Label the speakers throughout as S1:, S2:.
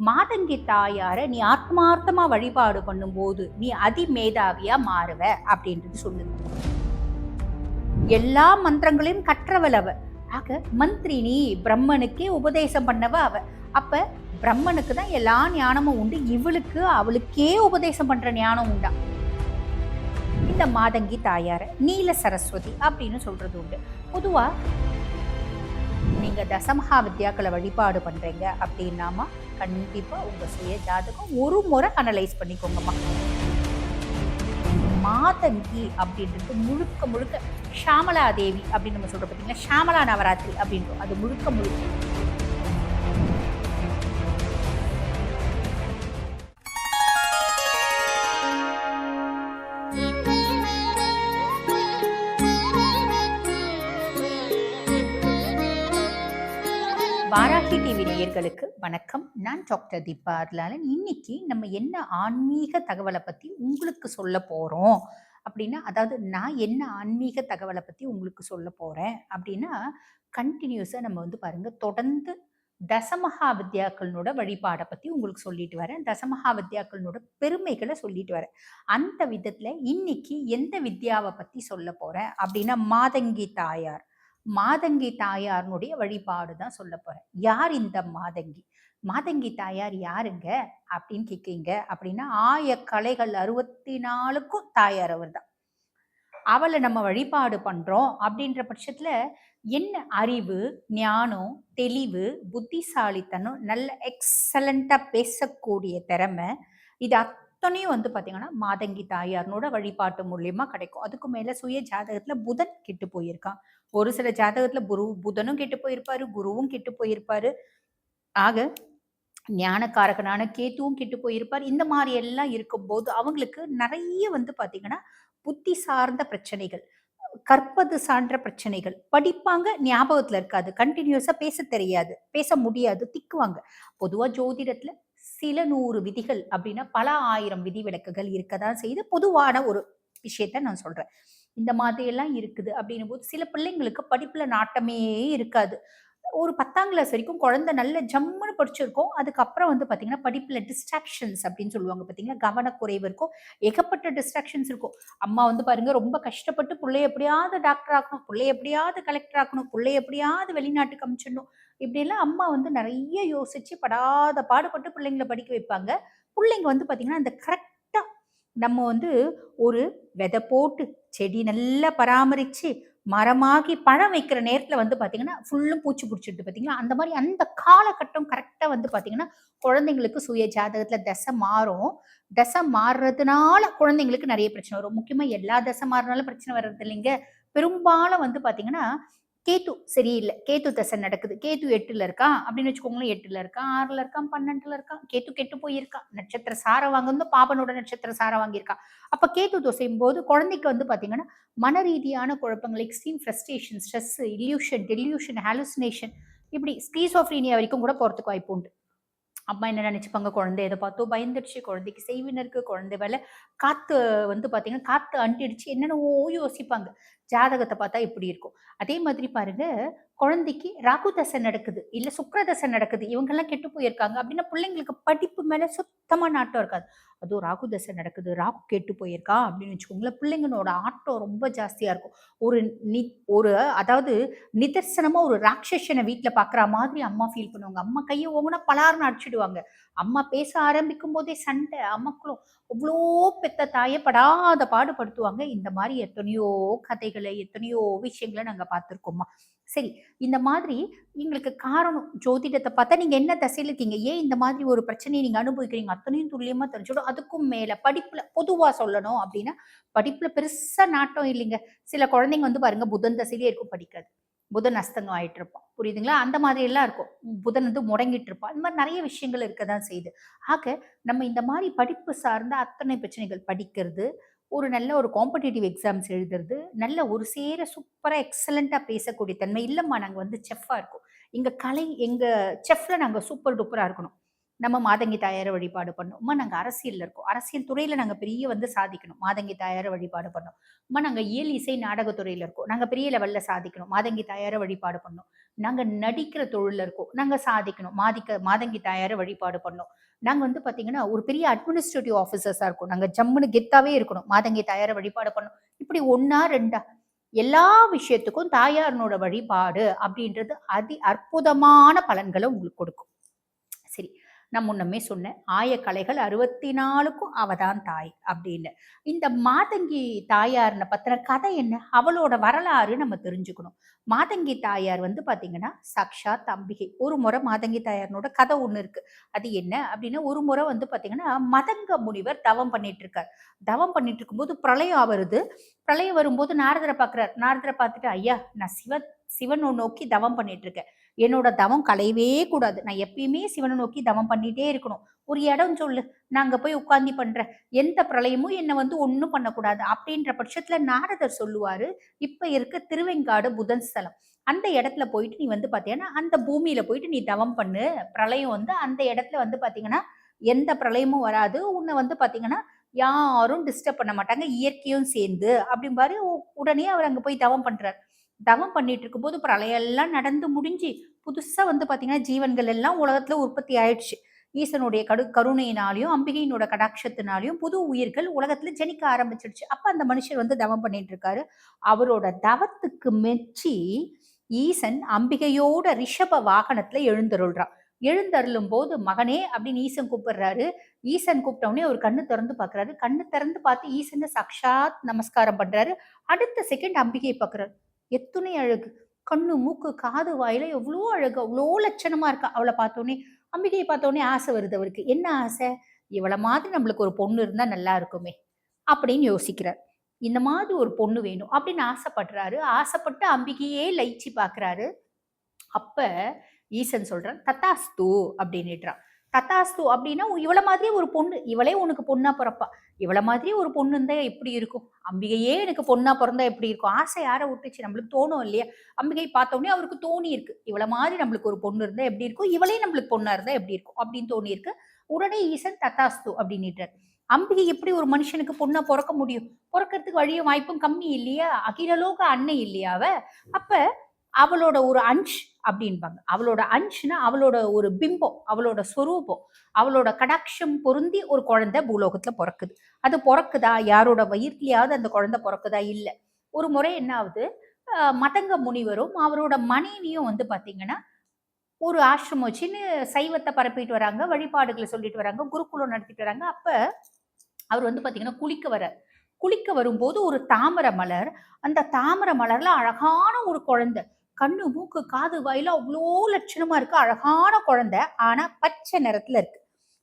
S1: மாதங்கி தாயார நீ ஆத்மார்த்தமா வழிபாடு பண்ணும்போது நீ அதிமேதாவியா மாறுவ அப்படின்றது சொல்லுது. எல்லா மந்திரங்களையும் கற்றவள் அவ. ஆக மந்திரினி, பிரம்மனுக்கே உபதேசம் பண்ணவ அவ. அப்ப பிரம்மனுக்கு தான் எல்லா ஞானமும் உண்டு, இவளுக்கு அவளுக்கே உபதேசம் பண்ற ஞானம் உண்டா. இந்த மாதங்கி தாயார நீல சரஸ்வதி அப்படின்னு சொல்றது உண்டு. பொதுவா நீங்க தசமகா வித்யாக்களை வழிபாடு பண்றீங்க அப்படின்னாமா கண்டிப்பா உங்க சுய ஜாதகம் ஒரு முறை அனலைஸ் பண்ணிக்கோங்கம்மா. மாதங்கி அப்படின்றது முழுக்க முழுக்க ஷாமலா தேவி அப்படின்னு நம்ம சொல்றோம் பார்த்தீங்களா, ஷாமலா நவராத்திரி அப்படின்றோம். அது முழுக்க முழுக்க வாராகி டிவி நேயர்களுக்கு வணக்கம். நான் டாக்டர் தீபா அருளாளன். இன்னைக்கு நம்ம என்ன ஆன்மீக தகவலை பற்றி உங்களுக்கு சொல்ல போகிறோம் அப்படின்னா, அதாவது நான் என்ன ஆன்மீக தகவலை பற்றி உங்களுக்கு சொல்ல போகிறேன் அப்படின்னா, கண்டினியூஸாக நம்ம பாருங்கள் தொடர்ந்து தசமகா வித்யாக்களோட வழிபாடை பற்றி உங்களுக்கு சொல்லிட்டு வரேன். தசமகா வித்யாக்களோட பெருமைகளை சொல்லிட்டு வரேன். அந்த விதத்தில் இன்னைக்கு எந்த வித்யாவை பற்றி சொல்ல போகிறேன் அப்படின்னா, மாதங்கி தாயார். மாதங்கி தாயாருடைய வழிபாடு தான் சொல்ல போறேன். யார் இந்த மாதங்கி? மாதங்கி தாயார் யாருங்க அப்படின்னு கேட்கீங்க அப்படின்னா, கலைகள் 64க்கும் தாயார் அவர் தான். அவளை நம்ம வழிபாடு பண்றோம் அப்படின்ற பட்சத்துல என்ன அறிவு, ஞானம், தெளிவு, புத்திசாலித்தனம், நல்ல எக்ஸலண்டா பேசக்கூடிய திறமை, இது அத்தனையும் பாத்தீங்கன்னா மாதங்கி தாயார்னோட வழிபாட்டு மூலியமா கிடைக்கும். அதுக்கு மேல சுய ஜாதகத்துல புதன் கெட்டு போயிருக்கான். ஒரு சில ஜாதகத்துல புதனும் கெட்டு போயிருப்பாரு, குருவும் கெட்டு போயிருப்பாரு. ஆக ஞானக்காரகனான கேத்துவும் கெட்டு போயிருப்பார். இந்த மாதிரி எல்லாம் இருக்கும்போது அவங்களுக்கு நிறைய பாத்தீங்கன்னா புத்தி சார்ந்த பிரச்சனைகள், கற்பது சார்ந்த பிரச்சனைகள், படிப்பாங்க ஞாபகத்துல இருக்காது, கண்டினியூஸா பேச தெரியாது, பேச முடியாது, திக்குவாங்க. பொதுவா ஜோதிடத்துல சில 100 விதிகள் அப்படின்னா பல ஆயிரம் விதிவிலக்குகள் இருக்கதான் செய்து பொதுவான ஒரு விஷயத்த நான் சொல்றேன். இந்த மாதிரி எல்லாம் இருக்குது அப்படின்னும் போது சில பிள்ளைங்களுக்கு படிப்புல நாட்டமே இருக்காது. ஒரு 10ஆம் கிளாஸ் வரைக்கும் குழந்தை நல்ல ஜம்முன்னு படிச்சிருக்கும். அதுக்கப்புறம் பாத்தீங்கன்னா படிப்புல டிஸ்ட்ராக்ஷன்ஸ் அப்படின்னு சொல்லுவாங்க பாத்தீங்களா, கவனக்குறைவு இருக்கும். ஏகப்பட்ட டிஸ்ட்ராக்ஷன்ஸ் இருக்கும். அம்மா பாருங்க ரொம்ப கஷ்டப்பட்டு பிள்ளைய எப்படியாவது டாக்டர் ஆக்கணும், பிள்ளைய எப்படியாவது கலெக்டர் ஆக்கணும், பிள்ளைய எப்படியாவது வெளிநாட்டுக்கு அனுப்பிச்சிடணும், இப்படியெல்லாம் அம்மா நிறைய யோசிச்சு படாத பாடுபட்டு பிள்ளைங்களை படிக்க வைப்பாங்க. பிள்ளைங்க பாத்தீங்கன்னா அந்த கரெக்டா நம்ம ஒரு விதை போட்டு செடி நல்லா பராமரிச்சு மரமாகி பழம் வைக்கிற நேரத்துல பாத்தீங்கன்னா ஃபுல்லும் பூச்சி பிடிச்சிட்டு பாத்தீங்களா, அந்த மாதிரி அந்த காலகட்டம் கரெக்டா பாத்தீங்கன்னா குழந்தைங்களுக்கு சுய ஜாதகத்துல தசை மாறும். தசை மாறுறதுனால குழந்தைங்களுக்கு நிறைய பிரச்சனை வரும். முக்கியமா எல்லா தசை மாறினாலும் பிரச்சனை வர்றது இல்லைங்க. பெரும்பாலும் பாத்தீங்கன்னா கேத்து சரியில்லை, கேத்து தசை நடக்குது, கேத்து 8ல இருக்கான் அப்படின்னு வச்சுக்கோங்களேன், 8ல இருக்கான், 6ல இருக்கான், 12ல இருக்கான், கேத்து கெட்டு போயிருக்கான், நட்சத்திர சாரம் வாங்க பாபனோட நட்சத்திர சாரம் வாங்கியிருக்கான். அப்ப கேத்து தோசையும் போது குழந்தைக்கு பாத்தீங்கன்னா மன ரீதியான குழப்பங்கள், extreme frustration, stress, illusion, delusion, hallucination, இப்படி ஸ்கீசோஃப்ரீனியா வரைக்கும் கூட போறதுக்கு வாய்ப்பு உண்டு. அம்மா என்ன நினைச்சுப்பாங்க, குழந்தை எதை பார்த்தோ பயந்துடுச்சு, குழந்தைக்கு செய்வினருக்கு, குழந்தை வேலை காத்து பாத்தீங்கன்னா காத்து அண்டிடுச்சு, என்னென்னவோ யோசிப்பாங்க. ஜாதகத்தை பார்த்தா இப்படி இருக்கும். அதே மாதிரி பாருங்க, குழந்தைக்கு ராகு தசை நடக்குது, இல்ல சுக்கிர தசை நடக்குது, இவங்கெல்லாம் கெட்டு போயிருக்காங்க அப்படின்னா பிள்ளைங்களுக்கு படிப்பு மேல சுத்தமா நாட்டம் இருக்காது. அதுவும் ராகு தசை நடக்குது, ராகு கெட்டு போயிருக்கா அப்படின்னு வச்சுக்கோங்களேன், பிள்ளைங்களோட ஆட்டம் ரொம்ப ஜாஸ்தியா இருக்கும். ஒரு ஒரு அதாவது நிதர்சனமா ஒரு ராட்சசனை வீட்டுல பாக்குற மாதிரி அம்மா ஃபீல் பண்ணுவாங்க. அம்மா கையை ஓங்குனா பலார்னு அடிச்சிடுவாங்க. அம்மா பேச ஆரம்பிக்கும் போதே சண்டை, அம்மாக்களும் அவ்வளோ பெத்த தாயை படாத பாடுபடுத்துவாங்க. இந்த மாதிரி எத்தனையோ கதைகளை, எத்தனையோ விஷயங்களை நாங்க பார்த்திருக்கோம்மா. சரி, இந்த மாதிரி எங்களுக்கு காரணம் ஜோதிடத்தை பார்த்தா நீங்க என்ன தசையில இருக்கீங்க, ஏன் இந்த மாதிரி ஒரு பிரச்சனையை நீங்க அனுபவிக்கிறீங்க, அத்தனையும் துல்லியமா தெரிஞ்சிடும். அதுக்கும் மேல படிப்புல பொதுவா சொல்லணும் அப்படின்னா, படிப்புல பெருசா நாட்டம் இல்லைங்க. சில குழந்தைங்க பாருங்க புதன் தசையிலே இருக்கும், படிக்காது. புதன் அஸ்தங்கம் ஆயிட்டு இருப்பான், புரியுதுங்களா, அந்த மாதிரி எல்லாம் இருக்கும். புதன் முடங்கிட்டு இருப்பான். இந்த மாதிரி நிறைய விஷயங்கள் இருக்கதான் செய்யுது. ஆக நம்ம இந்த மாதிரி படிப்பு சார்ந்த அத்தனை பிரச்சனைகள், படிக்கிறது, ஒரு நல்ல ஒரு காம்படிட்டிவ் எக்ஸாம்ஸ் எழுதுறது, நல்ல ஒரு சேர சூப்பரா எக்ஸலண்டா பேசக்கூடிய தன்மை. இல்லம்மா நாங்க செஃப்பா இருக்கோம், எங்க கலை, எங்க செஃப்ல நாங்க சூப்பர் டூப்பரா இருக்கணும், நம்ம மாதங்கி தாயார வழிபாடு பண்ணோம். அம்மா நாங்க அரசியல்ல இருக்கோம். அரசியல் துறையில நாங்க பெரிய வந்து சாதிக்கணும். மாதங்கி தாயார வழிபாடு பண்ணோம். அம்மா நாங்க இயல், இசை, நாடகத் துறையில இருக்கோம். நாங்க பெரிய லெவல்ல சாதிக்கணும். மாதங்கி தாயார வழிபாடு பண்ணோம். நாங்க நடிக்கிற தொழில்ல இருக்கோம். நாங்க சாதிக்கணும். மாதங்கி தாயார வழிபாடு பண்ணோம். நாங்க வந்து பார்த்தீங்கன்னா, ஒரு பெரிய அட்மினிஸ்ட்ரேட்டிவ் ஆஃபீசர்ஸா இருக்கோம். நாங்க ஜம்முன்னு கெத்தாவே இருக்கணும். மாதங்கி தாயார வழிபாடு பண்ணோம். இப்படி 1ஆ 2ஆ எல்லா விஷயத்துக்கும் தாயாரினோட வழிபாடு அப்படின்றது அற்புதமான பலன்கள உங்களுக்கு கொடுக்கும். சரி. நான் முன்னமே சொன்னேன். ஆயக்கலைகள் 64க்கும் அவ தான் தாய் அப்படின்னு. இந்த மாதங்கி தாயார்ன பத்தின கதை என்ன? அவளோட வரலாறு நம்ம தெரிஞ்சுக்கணும். மாதங்கி தாயார் வந்து பார்த்தீங்கன்னா, சாக்ஷாத் அம்பிகை. ஒரு முறை மாதங்கி தாயாரினோட கதை ஒண்ணு இருக்கு. அது என்ன அப்படின்னா, ஒரு முறை வந்து பார்த்தீங்கன்னா, மதங்க முனிவர் தவம் பண்ணிட்டு இருக்கார். தவம் பண்ணிட்டு இருக்கும்போது பிரளயம் வருது. பிரளயம் வரும்போது நாரதர பார்க்குறார். நாரதர பார்த்துட்டு, "ஐயா, நான் சிவன நோக்கி தவம் பண்ணிட்டு இருக்கேன். என்னோட தவம் கலையவே கூடாது. நான் எப்பயுமே சிவனை நோக்கி தவம் பண்ணிட்டே இருக்கணும். ஒரு இடம் சொல்லு. நான் அங்க போய் உட்கார்ந்து பண்றேன். எந்த பிரளயமும் என்ன வந்து ஒண்ணும் பண்ணக்கூடாது. அப்படின்ற பட்சத்துல நாரதர் சொல்லுவாரு, இப்ப இருக்க திருவெங்காடு புதன் ஸ்தலம். அந்த இடத்துல போயிட்டு நீ வந்து பார்த்தீங்கன்னா, அந்த பூமியில போயிட்டு நீ தவம் பண்ணு. பிரளயம் வந்து அந்த இடத்துல வந்து பார்த்தீங்கன்னா, எந்த பிரளயமும் வராது. உன்ன வந்து பார்த்தீங்கன்னா, யாரும் டிஸ்டர்ப் பண்ண மாட்டாங்க. இயற்கையும் சேர்ந்து அப்படிம்பாரு. உடனே அவர் அங்க போய் தவம் பண்றார். தவம் பண்ணிட்டு இருக்கும்போது பிரளயம் எல்லாம் நடந்து முடிஞ்சு, புதுசா வந்து பார்த்தீங்கன்னா, ஜீவன்கள் எல்லாம் உலகத்துல உற்பத்தி ஆயிடுச்சு. ஈசனுடைய கருணையினாலயும், அம்பிகையினோட கடாட்சத்தினாலயும் புது உயிர்கள் உலகத்துல ஜனிக்க ஆரம்பிச்சிடுச்சு. அப்ப அந்த மனுஷர் வந்து தவம் பண்ணிட்டு இருக்காரு. அவரோட தவத்துக்கு மெச்சி ஈசன் அம்பிகையோட ரிஷப வாகனத்துல எழுந்தருள்றான். எழுந்தருளும் போது மகனே அப்படின்னு ஈசன் கூப்பிடுறாரு. ஈசன் கூப்பிட்ட உடனே ஒரு கண்ணு திறந்து பார்க்கறாரு. கண்ணு திறந்து பார்த்து ஈசனை சாக்ஷாத் நமஸ்காரம் பண்றாரு. அடுத்த செகண்ட் அம்பிகையை பார்க்கறாரு. எத்துணை அழகு! கண்ணு, மூக்கு, காது, வாயில எவ்ளோ அழகு! அவ்ளோ லட்சணமா இருக்கா. அவள பார்த்தோனே அம்பிகைய பார்த்தோனே ஆசை வருது அவருக்கு. என்ன ஆசை? இவள மாதிரி நம்மளுக்கு ஒரு பொண்ணு இருந்தா நல்லா இருக்குமே! அப்படின்னு யோசிக்கிறார். இந்த மாதிரி ஒரு பொண்ணு வேணும் அப்படின்னு ஆசைப்படுறாரு. ஆசைப்பட்டு அம்பிகையே லயிச்சு பார்க்குறாரு. அப்ப ஈசன் சொல்றான், "தத்தாஸ்து" அப்படின்னுட்றான். தத்தாஸ்து அப்படின்னா, இவள மாதிரியே ஒரு பொண்ணு. இவளே உனக்கு பொண்ணா பொறப்பா. இவள மாதிரியே ஒரு பொண்ணு இருந்தா எப்படி இருக்கும்? அம்பிகையே எனக்கு பொண்ணா பொறந்தா எப்படி இருக்கும்? ஆசை யார விட்டுச்சு? நம்மளுக்கு தோணும் இல்லையா? அம்பிகை பார்த்தோனே அவருக்கு தோணியிருக்கு. இவள மாதிரி நம்மளுக்கு ஒரு பொண்ணு இருந்தா எப்படி இருக்கும்? இவளே நம்மளுக்கு பொண்ணா இருந்தா எப்படி இருக்கும்? அப்படின்னு தோணியிருக்கு. உடனே ஈசன் தத்தாஸ்து அப்படின்னுட்டார். அம்பிகை எப்படி ஒரு மனுஷனுக்கு பொண்ணா பொறக்க முடியும்? பொறக்கறதுக்கு வழியும் வாய்ப்பும் கம்மி இல்லையா? அகிலலோக அன்னை இல்லையா அவ? அப்ப அவளோட ஒரு அன்ஷ் அப்படின்பாங்க. அவளோட அன்ஷ்னா அவளோட ஒரு பிம்பம், அவளோட சொரூபம், அவளோட கடாட்சம் பொருந்தி ஒரு குழந்தை பூலோகத்துல பொறக்குது. அது பொறக்குதா? யாரோட வயிற்றிலயாவது அந்த குழந்தை பொறக்குதா? இல்ல. ஒரு முறை என்ன ஆகுது, மதங்க முனிவரும், அவரோட மனைவியும் வந்து பாத்தீங்கன்னா, ஒரு ஆசிரமம் வச்சுன்னு சைவத்த பரப்பிட்டு வராங்க, வழிபாடுகள சொல்லிட்டு வராங்க, குருகுலம் நடத்திட்டு வராங்க. அப்ப அவர் வந்து பாத்தீங்கன்னா குளிக்க வரார். குளிக்க வரும்போது ஒரு தாமரை மலர், அந்த தாமரை மலர்ல அழகான ஒரு குழந்தை. கண்ணு, மூக்கு, காது, வாயில அவ்ளோ லட்சணமா இருக்கு. அழகான குழந்தை. ஆனா பச்சை நிறத்துல இருக்கு.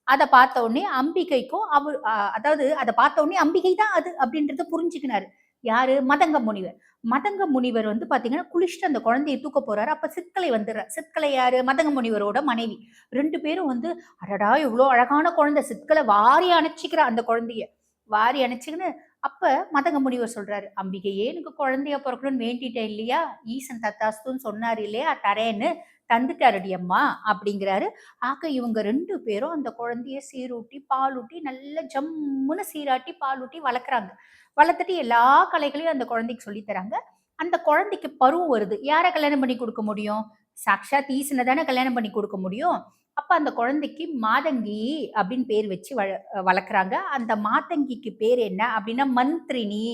S1: அத பார்த்த உடனே அம்பிகைக்கும் அவரு அதாவது அத பார்த்த உடனே அம்பிகை தான் அது அப்படின்றத புரிஞ்சுக்கினாரு. யாரு? மதங்க முனிவர். மதங்க முனிவர் வந்து பார்த்தீங்கன்னா, குளிச்சுட்டு அந்த குழந்தைய தூக்க போறாரு. அப்ப சித்கலை வந்துர்றா. சித்கலை யாரு? மதங்க முனிவரோட மனைவி. 2 பேரும் வந்து, அடடா! எவ்ளோ அழகான குழந்தை. சித்கலை வாரி அணைச்சுக்கிறா அந்த குழந்தைய. வாரி அணைச்சுக்கின்னு, அப்ப மதங்க முனிவர் சொல்றாரு, "அம்பிகையே எனக்கு குழந்தையா பொறக்கணும்னு வேண்டிட்டேன் இல்லையா? ஈசன் தத்தாஸ்துன்னு சொன்னாரு இல்லையா? தரேன்னு தந்துட்டாருடி அம்மா" அப்படிங்கிறாரு. ஆக இவங்க 2 பேரும் அந்த குழந்தைய சீரூட்டி, பாலூட்டி, நல்ல ஜம்முன்னு சீராட்டி, பாலூட்டி வளர்க்குறாங்க. வளர்த்துட்டு எல்லா கலைகளையும் அந்த குழந்தைக்கு சொல்லி தராங்க. அந்த குழந்தைக்கு பருவம் வருது. யார கல்யாணம் பண்ணி குடுக்க முடியும்? சாக்ஷாத் ஈசன தானே கல்யாணம் பண்ணி குடுக்க முடியும். அப்ப அந்த குழந்தைக்கு மாதங்கி அப்படின்னு பேர் வச்சு வளர்க்குறாங்க. அந்த மாதங்கிக்கு பேர் என்ன அப்படின்னா மந்த்ரினி.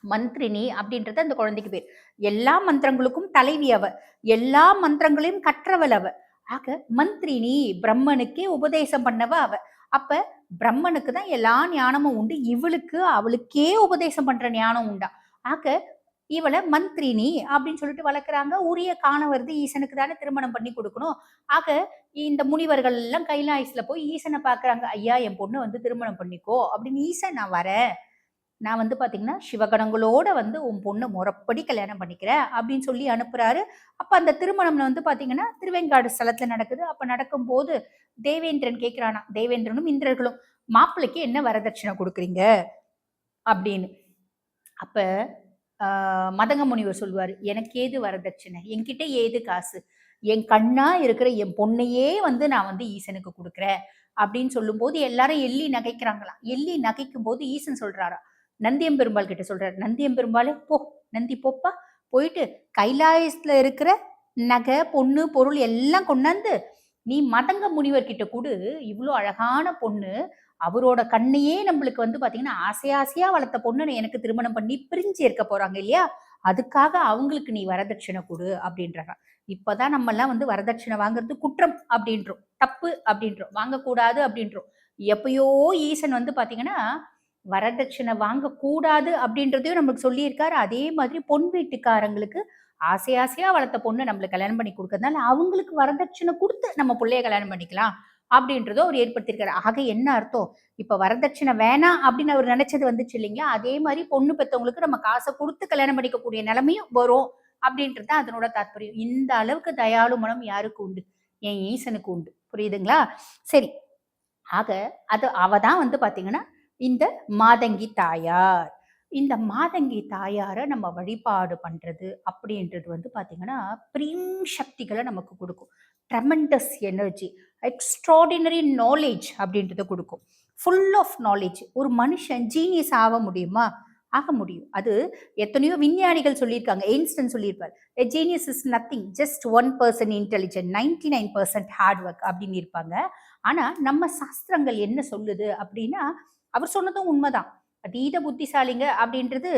S1: மந்த்ரினி அப்படின்றது அந்த குழந்தைக்கு பேர். எல்லா மந்திரங்களுக்கும் தலைவி அவ. எல்லா மந்திரங்களையும் கற்றவள் அவ. ஆக மந்த்ரினி பிரம்மனுக்கே உபதேசம் பண்ணவ அவ. அப்ப பிரம்மனுக்கு தான் எல்லா ஞானமும் உண்டு. இவளுக்கு அவளுக்கே உபதேசம் பண்ற ஞானம் உண்டா. ஆக இவள மந்த்ரினி அப்படின்னு சொல்லிட்டு வளர்க்குறாங்க. உரிய காண வருது. ஈசனுக்கு தானே திருமணம் பண்ணி கொடுக்கணும். ஆக இந்த முனிவர்கள் எல்லாம் கைலாயத்துல போய் ஈசனை பார்க்குறாங்க. ஐயா என் பொண்ணு வந்து திருமணம் பண்ணிக்கோ அப்படின்னு. ஈசன் நான் வரேன். நான் வந்து பார்த்தீங்கன்னா, சிவகணங்களோட வந்து உன் பொண்ண முறைப்படி கல்யாணம் பண்ணிக்கிறேன் அப்படின்னு சொல்லி அனுப்புறாரு. அப்ப அந்த திருமணம் வந்து பார்த்தீங்கன்னா, திருவேங்காடு ஸ்தலத்துல நடக்குது. அப்ப நடக்கும்போது தேவேந்திரன் கேட்கிறானாம். தேவேந்திரனும், இந்திரர்களும் மாப்பிள்ளைக்கு என்ன வரதட்சணை குடுக்குறீங்க? அப்படின்னு. அப்ப மதங்க முனிவர் சொல்லுவாரு, "எனக்கு ஏது வரதட்சணை? என்கிட்ட ஏது காசு? என் கண்ணா இருக்கிற என் பொண்ணையே வந்து நான் வந்து ஈசனுக்கு கொடுக்குறேன் அப்படின்னு சொல்லும்போது எல்லாரும் எள்ளி நகைக்கிறாங்களாம். எள்ளி நகைக்கும் போது ஈசன் சொல்றாராம், நந்தியம்பெருமாள் கிட்ட சொல்றாரு, நந்தியம்பெருமாளே போ, நந்தி போப்பா, போயிட்டு கைலாயத்துல இருக்கிற நகை பொண்ணு பொருள் எல்லாம் கொண்டாந்து நீ மதங்க முனிவர்கிட்ட கொடு. இவ்வளோ அழகான பொண்ணு, அவரோட கண்ணையே நம்மளுக்கு வந்து பாத்தீங்கன்னா ஆசை ஆசையா வளர்த்த பொண்ணு எனக்கு திருமணம் பண்ணி பிரிஞ்சு இருக்க போறாங்க இல்லையா, அதுக்காக அவங்களுக்கு நீ வரதட்சணை கொடு அப்படின்றாங்க. இப்பதான் நம்ம எல்லாம் வந்து வரதட்சணை வாங்குறது குற்றம் அப்படின்றோம், தப்பு அப்படின்றோம், வாங்கக்கூடாது அப்படின்றோம். எப்பயோ ஈசன் வந்து பாத்தீங்கன்னா வரதட்சணை வாங்கக்கூடாது அப்படின்றதையும் நமக்கு சொல்லியிருக்காரு. அதே மாதிரி பொன் வீட்டுக்காரங்களுக்கு ஆசை ஆசையா வளர்த்த பொண்ணு நம்மளுக்கு கல்யாணம் பண்ணி கொடுக்கறதுனால அவங்களுக்கு வரதட்சணை கொடுத்து நம்ம பிள்ளைய கல்யாணம் பண்ணிக்கலாம் அப்படின்றதும் அவர் ஏற்படுத்தியிருக்காரு. ஆக என்ன அர்த்தம், இப்ப வரதட்சணை வேணாம் அப்படின்னு அவர் நினைச்சது வந்துச்சு இல்லைங்களா, அதே மாதிரி பொண்ணு பெற்றவங்களுக்கு நம்ம காசை கொடுத்து கல்யாணம் பண்ணிக்கக்கூடிய நிலைமையும் வரும் அப்படின்றது தான் அதனோட தாற்பயம். இந்த அளவுக்கு தயாளு மனம் யாருக்கு உண்டு, என் ஈசனுக்கு உண்டு. புரியுதுங்களா? சரி, ஆக அது அவ தான் வந்து பாத்தீங்கன்னா இந்த மாதங்கி தாயார். இந்த மாதங்கி தாயார நம்ம வழிபாடு பண்றது அப்படின்றது வந்து பாத்தீங்கன்னா பிரிம் சக்திகளை நமக்கு கொடுக்கும். ட்ரெமெண்டஸ் எனர்ஜி, எக்ஸ்ட்ராடினரி நாலேஜ் அப்படின்றத கொடுக்கும். Full of knowledge. ஒரு மனுஷன் ஜீனியஸ் ஆக முடியுமா? ஆக முடியும். அது எத்தனையோ விஞ்ஞானிகள் சொல்லியிருக்காங்க. எயின்ஸ்டன் சொல்லியிருப்பார், எ genius is nothing, just 1% intelligent, 99% hard work அப்படின்னு இருப்பாங்க. ஆனா நம்ம சாஸ்திரங்கள் என்ன சொல்லுது அப்படின்னா, அவர் சொன்னதும் உண்மைதான். அதீத புத்திசாலிங்க அப்படின்றது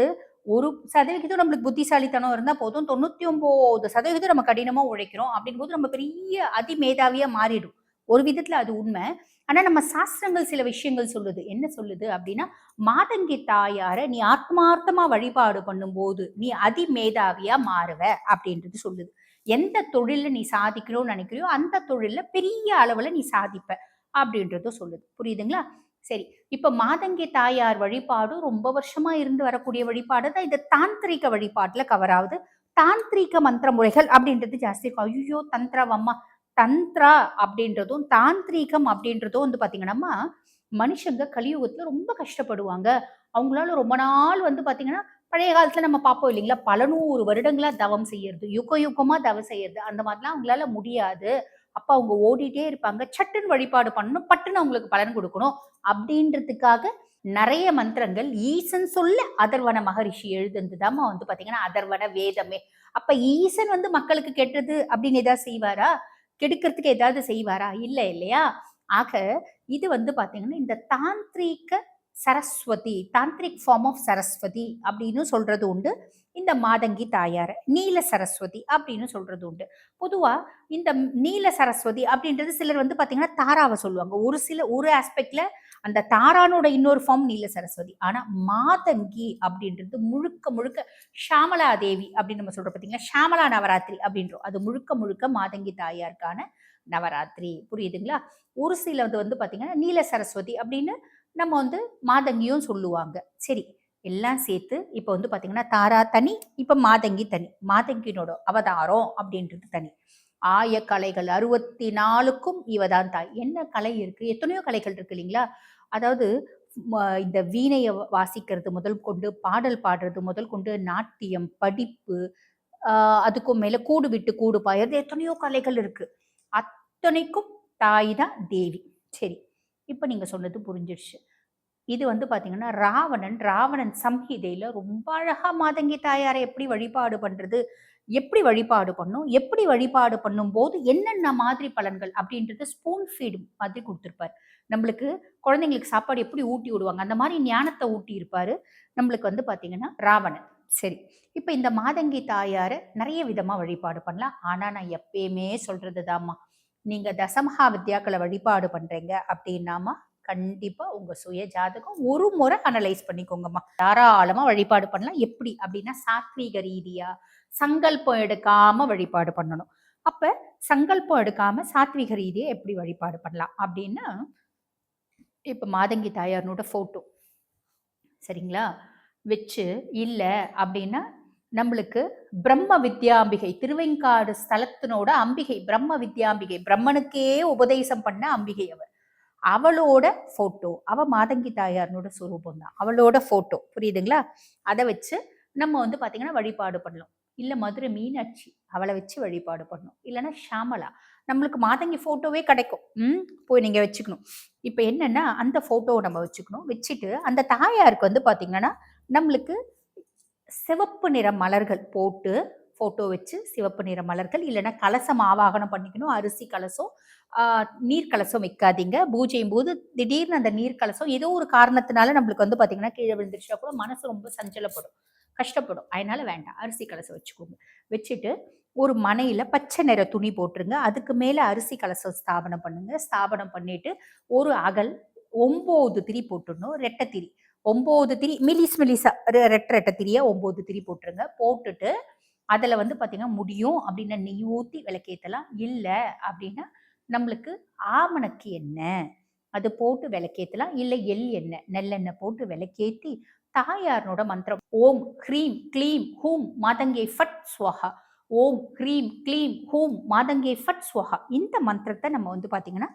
S1: 1% நம்மளுக்கு புத்திசாலித்தனம் இருந்தா போதும், 99% நம்ம கடினமா உழைக்கிறோம் அப்படிங்கும்போது நம்ம பெரிய அதிமேதாவியா மாறிடும். ஒரு விதத்துல அது உண்மை. ஆனா நம்ம சாஸ்திரங்கள் சில விஷயங்கள் சொல்லுது. என்ன சொல்லுது அப்படின்னா, மாதங்கி தாயார நீ ஆத்மார்த்தமா வழிபாடு பண்ணும்போது நீ அதிமேதாவியா மாறுவ அப்படின்றது சொல்லுது. எந்த தொழில நீ சாதிக்கணும்னு நினைக்கிறியோ அந்த தொழில்ல பெரிய அளவுல நீ சாதிப்ப அப்படின்றதும் சொல்லுது. புரியுதுங்களா? சரி, இப்ப மாதங்கி தாயார் வழிபாடு ரொம்ப வருஷமா இருந்து வரக்கூடிய வழிபாடு தான். இது தாந்திரிக வழிபாட்டுல கவர் ஆகுது. தாந்திரிக மந்திர முறைகள் அப்படின்றது ஜாஸ்தி இருக்கும். ஐயோ தந்திரவம்மா, தந்திரா அப்படின்றதும் தாந்திரீகம் அப்படின்றதும் வந்து பாத்தீங்கன்னா மனுஷங்க கலியுகத்துல ரொம்ப கஷ்டப்படுவாங்க. அவங்களால ரொம்ப நாள் வந்து பாத்தீங்கன்னா பழைய காலத்துல நம்ம பார்ப்போம் இல்லைங்களா, பல 100 வருடங்களா தவம் செய்யறது, யுக யுகமா தவம் செய்யறது, அந்த மாதிரிலாம் அவங்களால முடியாது. அப்ப அவங்க ஓடிட்டே இருப்பாங்க. சட்டுன்னு வழிபாடு பண்ணணும், பட்டுன்னு அவங்களுக்கு பலன் கொடுக்கணும் அப்படின்றதுக்காக நிறைய மந்திரங்கள் ஈசன் சொல்ல அதர்வன மகரிஷி எழுதுனதுதாம்மா வந்து பாத்தீங்கன்னா அதர்வன வேதமே. அப்ப ஈசன் வந்து மக்களுக்கு கெட்டது அப்படின்னு ஏதாவது செய்வாரா? கெடுக்கிறதுக்கு ஏதாவது செய்வாரா? இல்ல இல்லையா? ஆக இது வந்து பாத்தீங்கன்னா இந்த தாந்திரீக சரஸ்வதி, தாந்திரிக் ஃபார்ம் ஆஃப் சரஸ்வதி அப்படின்னு சொல்றது உண்டு. இந்த மாதங்கி தாயார நீல சரஸ்வதி அப்படின்னு சொல்றது உண்டு. பொதுவா இந்த நீல சரஸ்வதி அப்படின்றது சிலர் வந்து பாத்தீங்கன்னா தாராவை சொல்லுவாங்க. ஒரு ஆஸ்பெக்ட்ல அந்த தாரானோட இன்னொரு ஃபார்ம் நீல சரஸ்வதி. ஆனா மாதங்கி அப்படின்றது முழுக்க முழுக்க ஷாமலா தேவி அப்படின்னு நம்ம சொல்றோம் பாத்தீங்களா, ஷாமலா நவராத்திரி அப்படின்றோம். அது முழுக்க முழுக்க மாதங்கி தாயாருக்கான நவராத்திரி. புரியுதுங்களா? ஒரு சிலது வந்து பாத்தீங்கன்னா நீல சரஸ்வதி அப்படின்னு நம்ம வந்து மாதங்கியும் சொல்லுவாங்க. சரி, எல்லாம் சேர்த்து இப்ப வந்து பாத்தீங்கன்னா தாரா தனி, இப்ப மாதங்கி தனி. மாதங்கினோட அவதாரம் அப்படின்றது தனி. ஆய கலைகள் 64க்கும் இவதான் தாய். என்ன கலை இருக்கு? எத்தனையோ கலைகள் இருக்கு இல்லைங்களா? அதாவது இந்த வீணைய வாசிக்கிறது முதல் கொண்டு, பாடல் பாடுறது முதல் கொண்டு, நாட்டியம், படிப்பு, அதுக்கும் மேல கூடு விட்டு கூடு பாயறது, எத்தனையோ கலைகள் இருக்கு. அத்தனைக்கும் தாய் தான் தேவி. சரி, இப்ப நீங்க சொன்னது புரிஞ்சிடுச்சு. இது வந்து பாத்தீங்கன்னா ராவணன் சம்ஹிதையில ரொம்ப அழகா மாதங்கி தாயாரை எப்படி வழிபாடு பண்றது, எப்படி வழிபாடு பண்ணும், எப்படி வழிபாடு பண்ணும் போது என்னென்ன மாதிரி பலன்கள் அப்படின்றது ஸ்பூன் ஃபீட் மாதிரி கொடுத்திருப்பாரு. நம்மளுக்கு குழந்தைங்களுக்கு சாப்பாடு எப்படி ஊட்டி விடுவாங்க அந்த மாதிரி ஞானத்தை ஊட்டி இருப்பாரு நம்மளுக்கு வந்து பாத்தீங்கன்னா ராவணன். சரி, இப்ப இந்த மாதங்கி தாயார நிறைய விதமா வழிபாடு பண்ணலாம். ஆனா நான் எப்பயுமே சொல்றதுதாம்மா, நீங்க தசமகா வித்யாக்களை வழிபாடு பண்றீங்க அப்படின்னாமா கண்டிப்பா உங்க சுய ஜாதகம் ஒரு முறை அனலைஸ் பண்ணிக்கோங்கம்மா. தாராளமா வழிபாடு பண்ணலாம். எப்படி அப்படின்னா சாத்வீக ரீதியா சங்கல்பம் எடுக்காம வழிபாடு பண்ணணும். அப்ப சங்கல்பம் எடுக்காம சாத்வீக ரீதியா எப்படி வழிபாடு பண்ணலாம் அப்படின்னா, இப்ப மாதங்கி தாயார்னோட போட்டோ சரிங்களா வச்சு, இல்ல அப்படின்னா நம்மளுக்கு பிரம்ம வித்யாம்பிகை திருவெங்காடு ஸ்தலத்தினோட அம்பிகை, பிரம்ம வித்யாம்பிகை, பிரம்மனுக்கே உபதேசம் பண்ண அம்பிகை அவர். அவளோட போட்டோ, அவ மாதங்கி தாயார்னோட சுரூபம் தான், அவளோட போட்டோ. புரியுதுங்களா? அதை வச்சு நம்ம வந்து பாத்தீங்கன்னா வழிபாடு பண்ணலாம். இல்ல மதுரை மீனாட்சி அவள வச்சு வழிபாடு பண்ணணும். இல்லன்னா ஷியாமளா. நம்மளுக்கு மாதங்கி ஃபோட்டோவே கிடைக்கும். போய் நீங்க வச்சுக்கணும். இப்ப என்னன்னா, அந்த ஃபோட்டோவ நம்ம வச்சுக்கணும். வச்சுட்டு அந்த தாயாருக்கு வந்து பார்த்தீங்கன்னா, நம்மளுக்கு சிவப்பு நிற மலர்கள் போட்டு ஃபோட்டோ வச்சு சிவப்பு நிற மலர்கள் இல்லன்னா கலசம் ஆவாகனம் பண்ணிக்கணும். அரிசி கலசம், ஆ நீர் கலசம் வைக்காதீங்க. பூஜையும்போது திடீர்னு அந்த நீர் கலசம் ஏதோ ஒரு காரணத்தினால நம்மளுக்கு வந்து பார்த்தீங்கன்னா, கீழ விழுந்துருச்சுனா கூட மனசு ரொம்ப சஞ்சலப்படும். கஷ்டப்படும். அதனால வேண்டாம். அரிசி கலசம் வச்சுக்கோங்க. வச்சுட்டு ஒரு மணையில பச்சை நிற துணி போட்டுருங்க. அதுக்கு மேல அரிசி கலசம் ஸ்தாபனம் பண்ணுங்க. ஸ்தாபனம் பண்ணிட்டு ஒரு அகல் 9 திரி போட்டுடணும். ரெட்டை திரி. 9 திரி மெலிசா ரெட்டை திரியா 9 திரி போட்டுருங்க. போட்டுட்டு அதுல வந்து பார்த்தீங்கன்னா, முடியும் அப்டின்னா நெய் ஊத்தி விளக்கேத்தலாம். இல்ல அப்டின்னா, நம்மளுக்கு ஆமணக்கு எண்ணெய் அது போட்டு விளக்கேத்தலாம். இல்ல எள் எண்ணெய், நல்லெண்ணெய் போட்டு விளக்கேத்தி, தாயாரினோட மந்திரம் ஓம் ஹ்ரீம் க்ளீம் ஹூம் மாதங்கே ஃபட் ஸ்வஹா. ஓம் ஹ்ரீம் க்ளீம் ஹூம் மாதங்கே ஃபட் ஸ்வஹா. இந்த மந்திரத்த நம்ம வந்து பார்த்தீங்கன்னா,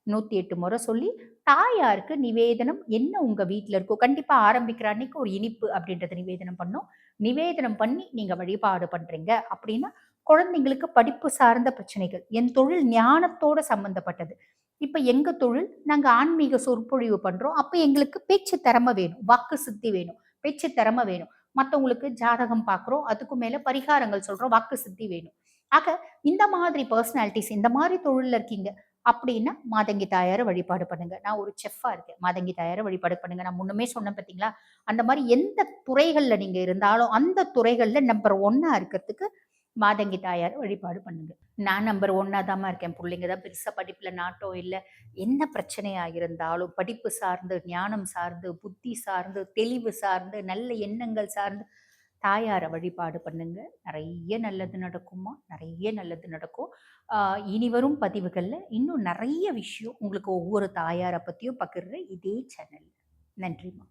S1: 108 முறை சொல்லி, தாயாருக்கு நிவேதனம் என்ன உங்க வீட்ல இருக்கோ, கண்டிப்பா ஆரம்பிக்கிற அன்னைக்கு ஒரு இனிப்பு அப்படின்றத நிவேதனம் பண்ணணும். நிவேதனம் பண்ணி நீங்க வழிபாடு பண்றீங்க அப்படின்னா, குழந்தைங்களுக்கு படிப்பு சார்ந்த பிரச்சனைகள், என் தொழில் ஞானத்தோட சம்பந்தப்பட்டது. இப்ப எங்க தொழில், நாங்க ஆன்மீக சொற்பொழிவு பண்றோம். அப்ப எங்களுக்கு பேச்சு திறமை வேணும். வாக்கு சித்தி வேணும். பேச்சு திறமை வேணும். மத்தவங்களுக்கு ஜாதகம் பார்க்குறோம். அதுக்கு மேல பரிகாரங்கள் சொல்றோம். வாக்கு சித்தி வேணும். ஆக இந்த மாதிரி பெர்சனாலிட்டீஸ் இந்த மாதிரி தொழில்ல இருக்கீங்க அப்படின்னா, மாதங்கி தாயார வழிபாடு பண்ணுங்க. நான் ஒரு செஃப்பா இருக்கேன். மாதங்கி தாயார வழிபாடு பண்ணுங்க. நான் முன்னமே சொன்னேன் பார்த்தீங்களா? அந்த மாரி எந்த துறைகள்ல நீங்க இருந்தாலும், அந்த துறைகள்ல நம்பர் 1 இருக்கிறதுக்கு மாதங்கி தாயார வழிபாடு பண்ணுங்க. நான் நம்பர் 1 தாம்மா இருக்கேன். புள்ளைங்க தான் பெருசா படிப்புல நாட்டம் இல்ல. என்ன பிரச்சனையா இருந்தாலும், படிப்பு சார்ந்து, ஞானம் சார்ந்து, புத்தி சார்ந்து, தெளிவு சார்ந்து, நல்ல எண்ணங்கள் சார்ந்து தாயார வழிபாடு பண்ணுங்க. நெறைய நல்லது நடக்கும்மா. நெறைய நல்லது நடக்கும். ஆ இனி வரும் பதிவுகள்ல இன்னும் நெறைய விஷயம் உங்களுக்கு ஒவ்வொரு தாயார பத்தியும் பகிர்றேன் இதே சேனல்ல. நன்றிம்மா.